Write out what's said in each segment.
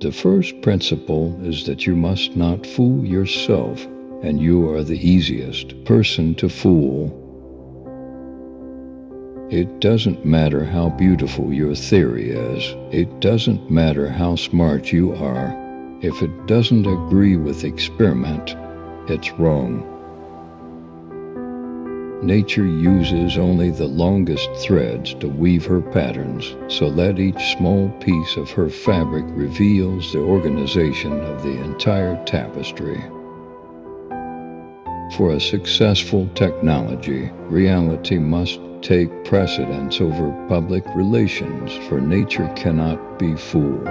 The first principle is that you must not fool yourself, and you are the easiest person to fool. It doesn't matter how beautiful your theory is. It doesn't matter how smart you are. If it doesn't agree with experiment, it's wrong. Nature uses only the longest threads to weave her patterns, so that each small piece of her fabric reveals the organization of the entire tapestry. For a successful technology, reality must take precedence over public relations, for nature cannot be fooled.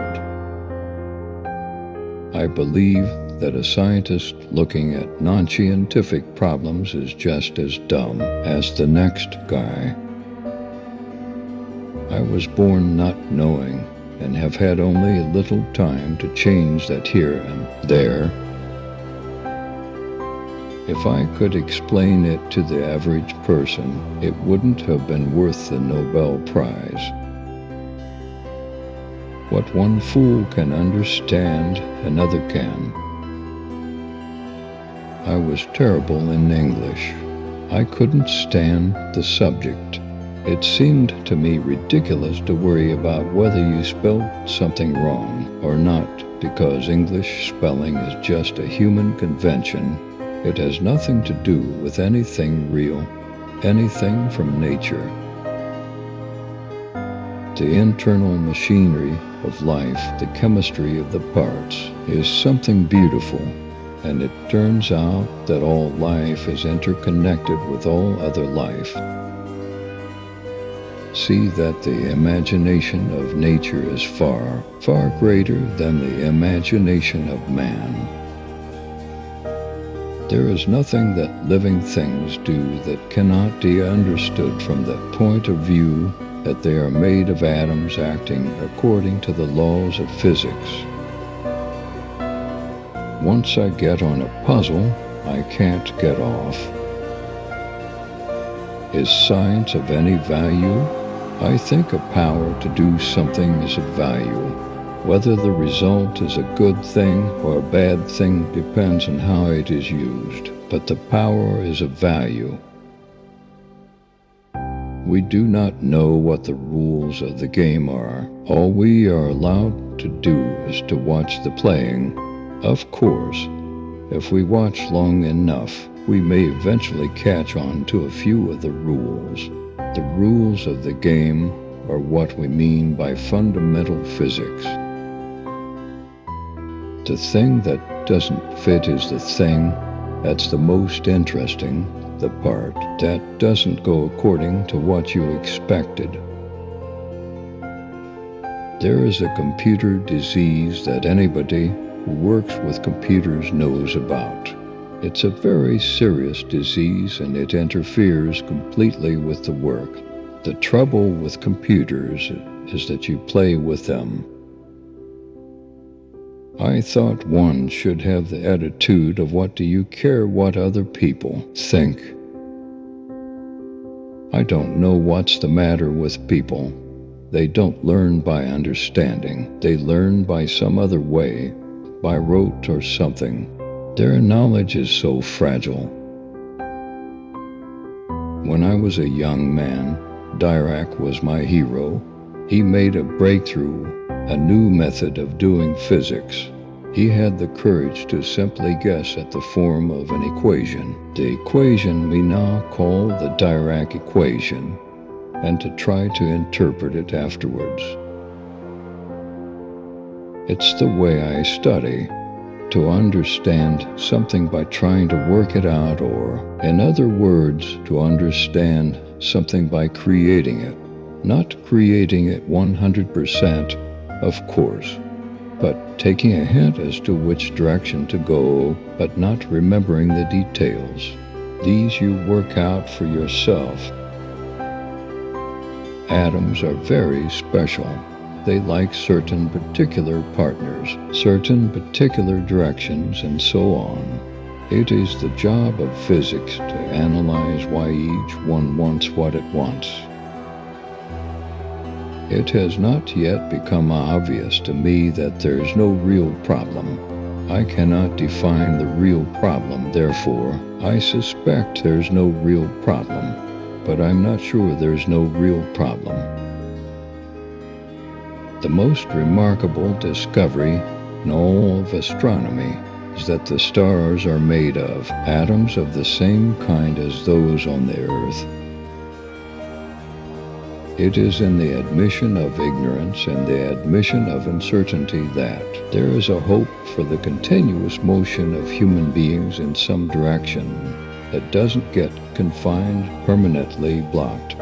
I believe that a scientist looking at non-scientific problems is just as dumb as the next guy. I was born not knowing and have had only a little time to change that here and there. If I could explain it to the average person, it wouldn't have been worth the Nobel Prize. What one fool can understand, another can. I was terrible in English. I couldn't stand the subject. It seemed to me ridiculous to worry about whether you spelled something wrong or not, because English spelling is just a human convention. It has nothing to do with anything real, anything from nature. The internal machinery of life, the chemistry of the parts, is something beautiful, and it turns out that all life is interconnected with all other life. See that the imagination of nature is far, far greater than the imagination of man. There is nothing that living things do that cannot be understood from the point of view that they are made of atoms acting according to the laws of physics. Once I get on a puzzle, I can't get off. Is science of any value? I think a power to do something is of value. Whether the result is a good thing or a bad thing depends on how it is used, but the power is of value. We do not know what the rules of the game are. All we are allowed to do is to watch the playing. Of course, if we watch long enough, we may eventually catch on to a few of the rules. The rules of the game are what we mean by fundamental physics. The thing that doesn't fit is the thing that's the most interesting, the part that doesn't go according to what you expected. There is a computer disease that anybody who works with computers knows about. It's a very serious disease, and it interferes completely with the work. The trouble with computers is that you play with them. I thought one should have the attitude of what do you care what other people think. I don't know what's the matter with people. They don't learn by understanding. They learn by some other way, by rote or something. Their knowledge is so fragile. When I was a young man, Dirac was my hero. He made a breakthrough, a new method of doing physics. He had the courage to simply guess at the form of an equation, the equation we now call the Dirac equation, and to try to interpret it afterwards. It's the way I study, to understand something by trying to work it out, or, in other words, to understand something by creating it. Not creating it 100%, of course, but taking a hint as to which direction to go, but not remembering the details. These you work out for yourself. Atoms are very special. They like certain particular partners, certain particular directions, and so on. It is the job of physics to analyze why each one wants what it wants. It has not yet become obvious to me that there is no real problem. I cannot define the real problem, therefore, I suspect there's no real problem, but I'm not sure there's no real problem. The most remarkable discovery in all of astronomy is that the stars are made of atoms of the same kind as those on the Earth. It is in the admission of ignorance and the admission of uncertainty that there is a hope for the continuous motion of human beings in some direction that doesn't get confined, permanently blocked,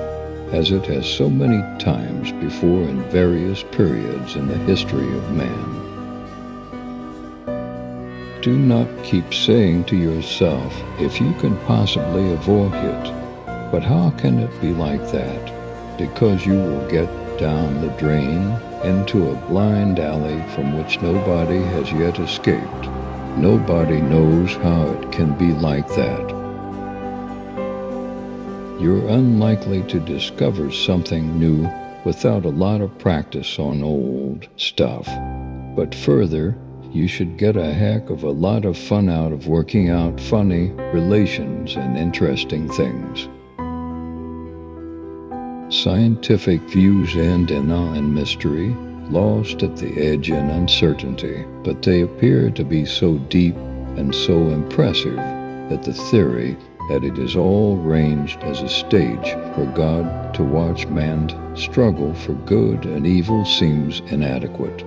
as it has so many times before in various periods in the history of man. Do not keep saying to yourself, if you can possibly avoid it, but how can it be like that? Because you will get down the drain into a blind alley from which nobody has yet escaped. Nobody knows how it can be like that. You're unlikely to discover something new without a lot of practice on old stuff. But further, you should get a heck of a lot of fun out of working out funny relations and interesting things. Scientific views end in awe and mystery, lost at the edge in uncertainty, but they appear to be so deep and so impressive that the theory that it is all arranged as a stage for God to watch man struggle for good and evil seems inadequate.